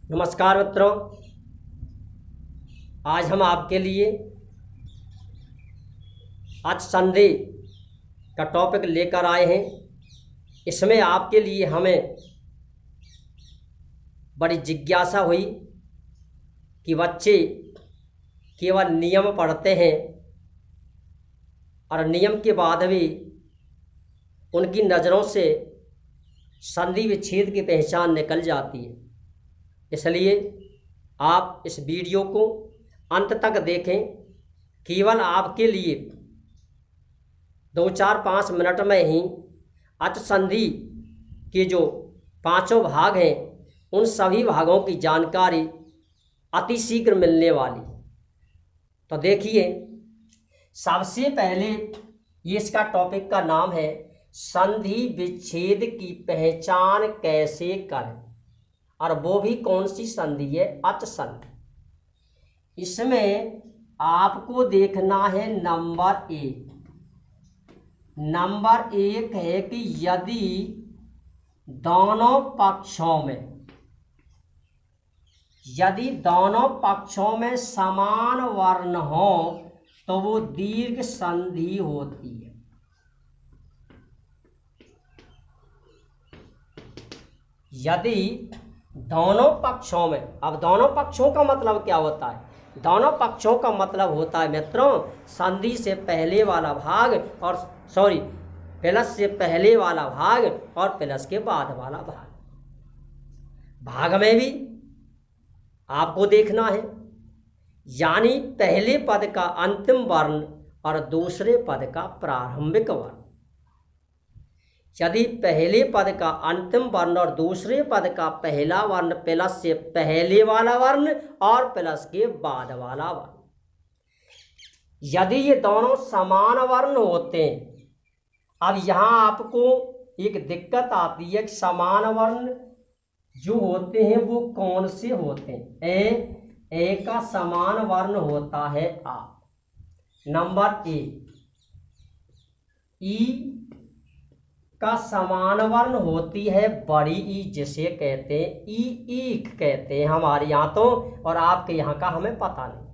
नमस्कार मित्रों, आज हम आपके लिए अच संधि का टॉपिक लेकर आए हैं। इसमें आपके लिए हमें बड़ी जिज्ञासा हुई कि बच्चे केवल नियम पढ़ते हैं और नियम के बाद भी उनकी नज़रों से संधि विच्छेद की पहचान निकल जाती है। इसलिए आप इस वीडियो को अंत तक देखें। केवल आपके लिए 2-4-5 मिनट में ही अच संधि के जो 5 भाग हैं उन सभी भागों की जानकारी अति शीघ्र मिलने वाली। तो देखिए, सबसे पहले ये इसका टॉपिक का नाम है संधि विच्छेद की पहचान कैसे करें, और वो भी कौन सी संधि है? अच संधि। इसमें आपको देखना है नंबर 1 है कि यदि दोनों पक्षों में समान वर्ण हो तो वो दीर्घ संधि होती है। यदि दोनों पक्षों में, अब दोनों पक्षों का मतलब क्या होता है? दोनों पक्षों का मतलब होता है मित्रों, संधि से पहले वाला भाग और प्लस से पहले वाला भाग और प्लस के बाद वाला भाग में भी आपको देखना है, यानी पहले पद का अंतिम वर्ण और दूसरे पद का प्रारंभिक वर्ण। यदि पहले पद का अंतिम वर्ण और दूसरे पद का पहला वर्ण प्लस से पहले वाला वर्ण और प्लस के बाद वाला वर्ण, यदि ये दोनों समान वर्ण होते हैं। अब यहाँ आपको एक दिक्कत आती है कि समान वर्ण जो होते हैं वो कौन से होते हैं? ए का समान वर्ण होता है आ, नंबर 1। ई का समान वर्ण होती है बड़ी ई, जिसे कहते हैं ईक कहते हैं हमारे यहाँ तो, और आपके यहाँ का हमें पता नहीं।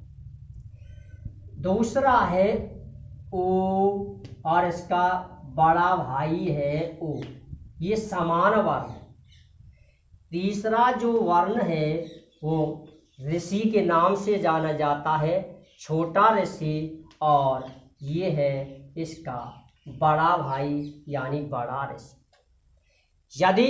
दूसरा है ओ और इसका बड़ा भाई है ओ, ये समान वर्ण। तीसरा जो वर्ण है वो ऋषि के नाम से जाना जाता है, छोटा ऋषि, और ये है इसका बड़ा भाई यानी बड़ा ऋषि। यदि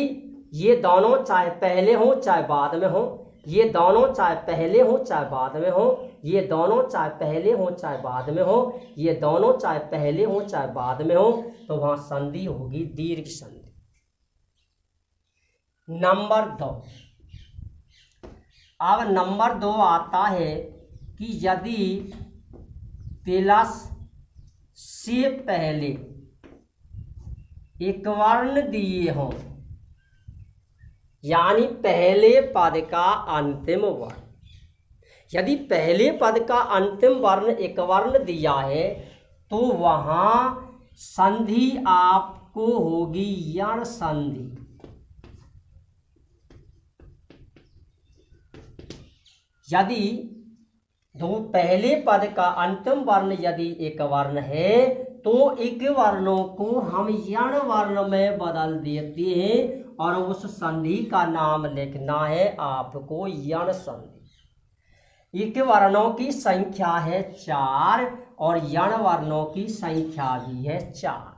ये दोनों चाहे पहले हो चाहे बाद में हो, ये दोनों चाहे पहले हो चाहे बाद में हो, ये दोनों चाहे पहले हो चाहे बाद में हो, ये दोनों चाहे पहले हो चाहे बाद में हो, तो वहां संधि होगी दीर्घ संधि। नंबर 2। अब नंबर 2 आता है कि यदि प्लस से पहले एक वर्ण दिए हों, यानी पहले पद का अंतिम वर्ण। यदि पहले पद का अंतिम वर्ण एक वर्ण दिया है तो वहां संधि आपको होगी यण संधि। यदि पहले पद का अंतिम वर्ण यदि एक वर्ण है तो एक वर्णों को हम यण वर्ण में बदल देते हैं और उस संधि का नाम लिखना है आपको यण संधि। एक वर्णों की संख्या है 4 और यण वर्णों की संख्या भी है 4।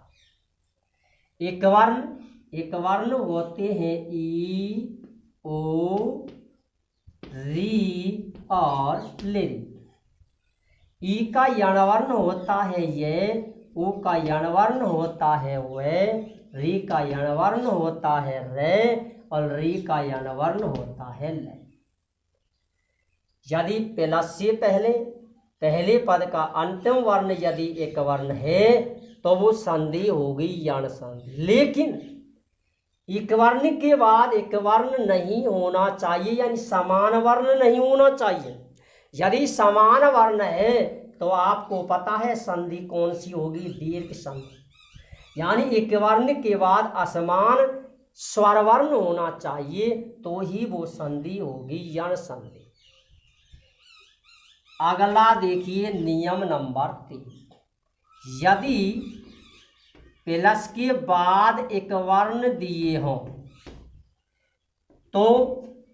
एक वर्ण होते हैं ई, ओ, री और लिरी। ई का यण वर्ण होता है ये, ओ का यण वर्ण होता है वे, री का यण वर्ण होता है रे, और री का यण वर्ण होता है ले। यदि प्लस से पहले पद का अंतिम वर्ण यदि एक वर्ण है तो वो संधि होगी यण संधि। लेकिन एक वर्ण के बाद एक वर्ण नहीं होना चाहिए, यानी समान वर्ण नहीं होना चाहिए। यदि समान वर्ण है तो आपको पता है संधि कौन सी होगी? दीर्घ संधि। यानी एक वर्ण के बाद असमान स्वरवर्ण होना चाहिए तो ही वो संधि होगी, यण संधि। अगला देखिए नियम नंबर 3, यदि प्लस के बाद एक वर्ण दिए हों तो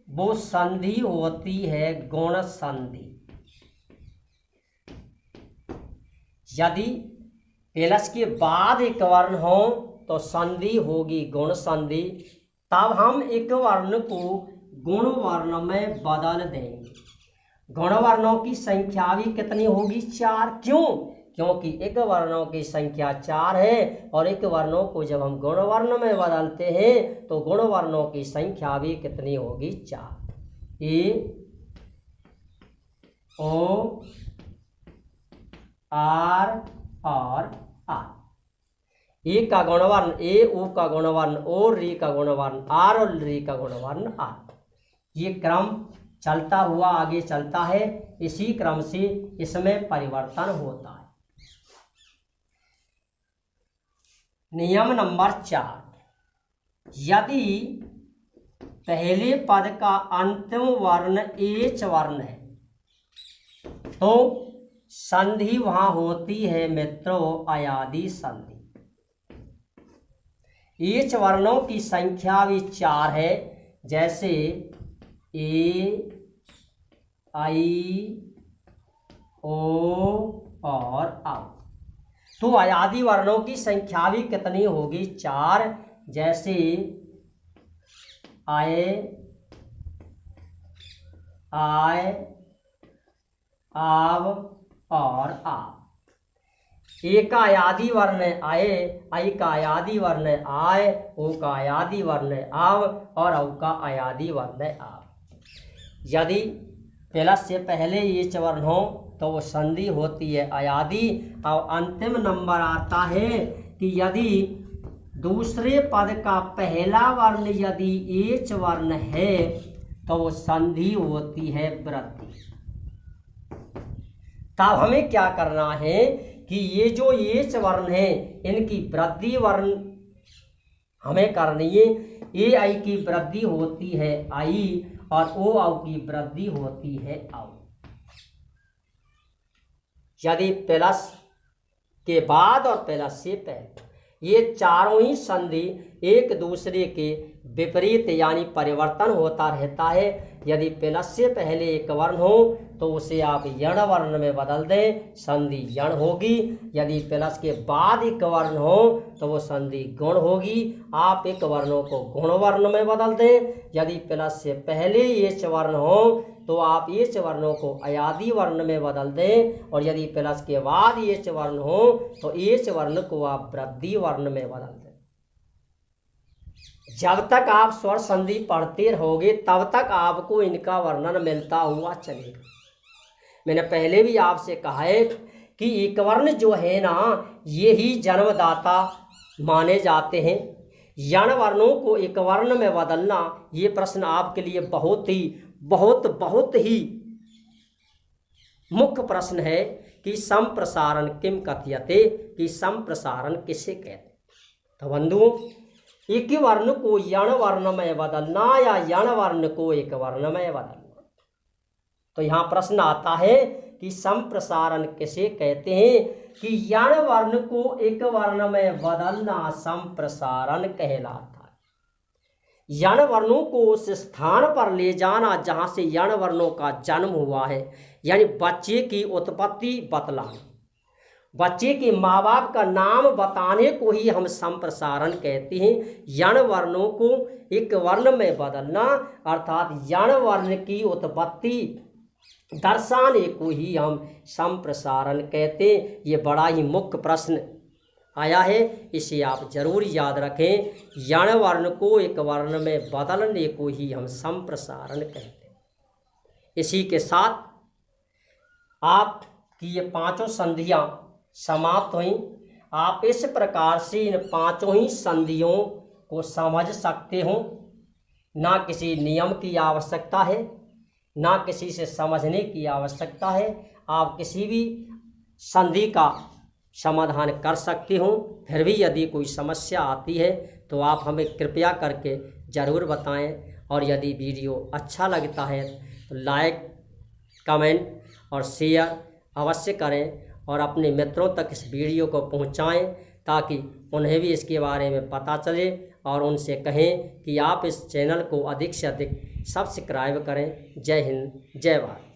वो संधि होती है गुण संधि। यदि प्लस के बाद एक वर्ण हो तो संधि होगी गुण संधि। तब हम एक वर्ण को गुण वर्ण में बदल देंगे। गुण वर्णों की संख्या भी कितनी होगी? 4। क्यों? क्योंकि एक वर्णों की संख्या 4 है और एक वर्णों को जब हम गुण वर्ण में बदलते हैं तो गुण वर्णों की संख्या भी कितनी होगी? 4। ए ओ आर और आर। ए का गुणवर्ण ए, ओ का गुणवर्ण ओ, री का गुणवर्ण आर और री का गुणवर्ण आर। ये क्रम चलता हुआ आगे चलता है, इसी क्रम से इसमें परिवर्तन होता है। नियम नंबर 4, यदि पहले पद का अंतिम वर्ण एच वर्ण है तो संधि वहां होती है मित्रों अयादि संधि। एच वर्णों की संख्या भी 4 है, जैसे ए, आई, ओ और औ। तो अयादि वर्णों की संख्या भी कितनी होगी? 4। जैसे आए, आय, आव और आव। ए का अयादि वर्ण है आए, आई का अयादि वर्ण है आय, ओ का अयादि वर्ण है आव और औ का अयादि वर्ण है आव। यदि प्लस से पहले एच वर्ण हो तो वो संधि होती है अयादि। और अंतिम नंबर आता है कि यदि दूसरे पद का पहला वर्ण यदि एच वर्ण है तो वो संधि होती है वृद्धि। तब हमें क्या करना है कि ये जो एच वर्ण है इनकी वृद्धि वर्ण हमें करनी है। ए आई की वृद्धि होती है आई और ओ औ की वृद्धि होती है औ। यदि प्लस के बाद और प्लस से पहले ये चारों ही संधि एक दूसरे के विपरीत यानी परिवर्तन होता रहता है। यदि प्लस से पहले एक वर्ण हो तो उसे आप यण वर्ण में बदल दें, संधि यण होगी। यदि प्लस के बाद एक वर्ण हो तो वो संधि गुण होगी, आप एक वर्णों को गुण वर्ण में बदल दें। यदि प्लस से पहले एच वर्ण हो तो आप एच वर्णों को अयादि वर्ण में बदल दें, और यदि प्लस के बाद एच वर्ण हो तो एच वर्ण को आप वृद्धि वर्ण में बदल दें। जब तक आप स्वर संधि पढ़ते रहोगे तब तक आपको इनका वर्णन मिलता हुआ चलेगा। मैंने पहले भी आपसे कहा है कि एक वर्ण जो है ना ये ही जन्मदाता माने जाते हैं। यण वर्णों को एक वर्ण में बदलना ये प्रश्न आपके लिए बहुत ही मुख्य प्रश्न है कि संप्रसारण किम कथ्यते, कि संप्रसारण किसे कहते। तो बंधुओं, एक वर्ण को यण वर्ण में बदलना या यण वर्ण को एक वर्ण में बदलना। तो यहाँ प्रश्न आता है कि संप्रसारण किसे कहते हैं, कि यण वर्ण को एक वर्ण में बदलना संप्रसारण कहलाता है। यण वर्णों को उस स्थान पर ले जाना जहाँ से यण वर्णों का जन्म हुआ है, यानी बच्चे की उत्पत्ति बतलाना, बच्चे के माँ बाप का नाम बताने को ही हम संप्रसारण कहते हैं। यण वर्णों को एक वर्ण में बदलना अर्थात यण वर्ण की उत्पत्ति दर्शाने को ही हम संप्रसारण कहते हैं। ये बड़ा ही मुख्य प्रश्न आया है, इसे आप जरूर याद रखें। यण वर्ण को एक वर्ण में बदलने को ही हम संप्रसारण कहते हैं। इसी के साथ आपकी ये 5 संधियां समाप्त हुई। आप इस प्रकार से इन 5 ही संधियों को समझ सकते हो। ना किसी नियम की आवश्यकता है, ना किसी से समझने की आवश्यकता है। आप किसी भी संधि का समाधान कर सकते हो। फिर भी यदि कोई समस्या आती है तो आप हमें कृपया करके ज़रूर बताएं। और यदि वीडियो अच्छा लगता है तो लाइक, कमेंट और शेयर अवश्य करें और अपने मित्रों तक इस वीडियो को पहुंचाएं ताकि उन्हें भी इसके बारे में पता चले और उनसे कहें कि आप इस चैनल को अधिक से अधिक सब्सक्राइब करें। जय हिंद, जय भारत।